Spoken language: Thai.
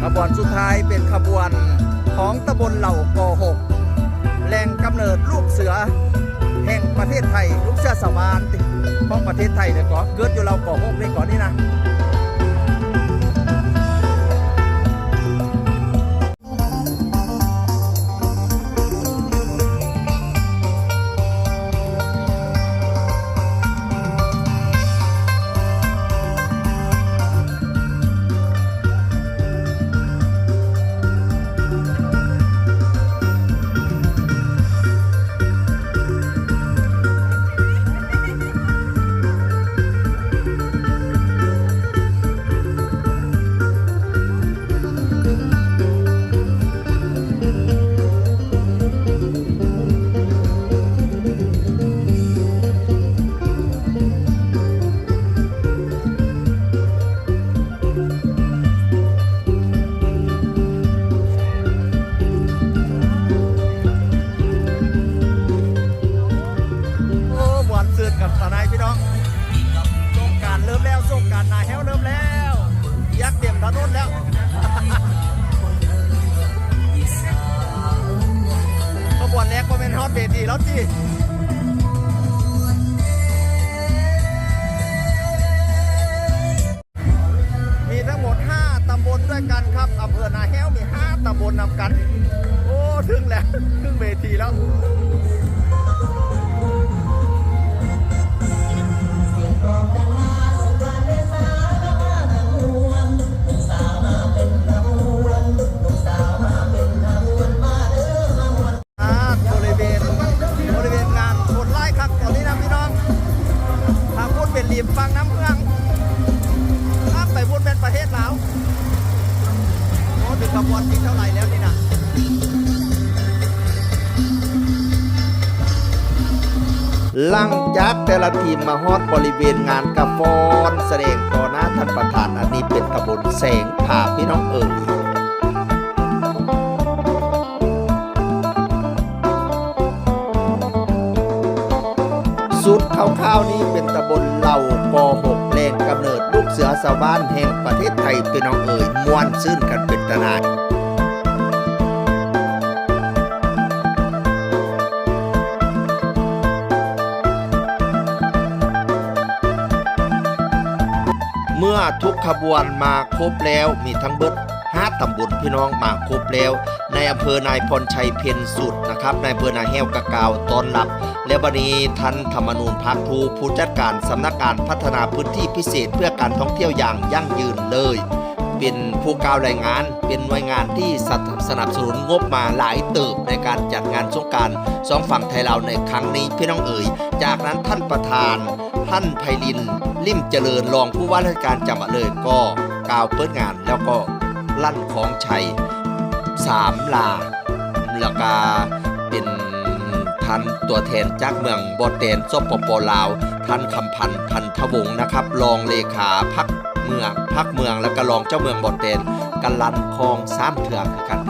ขบวนสุดท้ายเป็นขบวนของตำบลเหล่ากอหกแหล่งกำเนิดลูกเสือแห่งประเทศไทยลูกเสือสวานของประเทศไทยเนี่ยก็เกิดอยู่เหล่ากอหกนี่ก่อนนี่นะกับทนายพี่น้องส่งการเริ่มแล้วส่งการนายแฮวเริ่มแล้วยักเตรียมถนนแล้วขบวนแรกก็เป็นฮอตเวทีแล้วจีมีทั้งหมด5ตำบลด้วยกันครับอำเภอนาแฮวมี5ตำบลนำกันโอ้ถึงแล้วถึงเวทีแล้วรีบฟังน้ำเมืองข้ามไปพูดเป็นประเทศลาวโอ้ถึงขบวนที่เท่าไหร่แล้วนี่นะหลังจากแต่ละทีมมาฮอดบริเวณงานกระฟอนแสดงต่อหน้าท่านประธานอันนี้เป็นขบวนแสงผ่าพี่น้องสุดข้าวๆนี้เป็นตำบลเหล่ากอหกแหล่งกำเนิดลูกเสือชาวบ้านแห่งประเทศไทยพี่น้องม่วนซื่นกันเป็นตนาดเมื่อทุกขบวนมาครบแล้วมีทั้งเบิด5ตำบลพี่น้องมาครบแล้วในอำเภอนายพรชัยเพ็ญสุดนะครับในอำเภอนาแห้วกะกาวตอนรับและบัดนี้ท่านธรรมนูญภักภูผู้จัดการสำนักงานพัฒนาพื้นที่พิเศษเพื่อการท่องเที่ยวอย่างยั่งยืนเลยเป็นผู้กล่าวรายงานเป็นหน่วยงานที่สนับสนุนงบมาหลายเติบในการจัดงานสงกรานต์สองฝั่งไทยลาวในครั้งนี้พี่น้องจากนั้นท่านประธานท่านไพลินลิ่มเจริญรองผู้ว่าราชการจังหวัดเลยก็กล่าวเปิดงานแล้วก็ลั่นของชัย3 ลาแล้วก็เป็นท่านตัวแทนจากเมืองบ่อแตนสปป.ลาวท่านคำพันธ์พันธวงศ์นะครับรองเลขาพักเมืองแล้วก็รองเจ้าเมืองบ่อแตนกันลั่นคลอง3 เถื่อคือกัน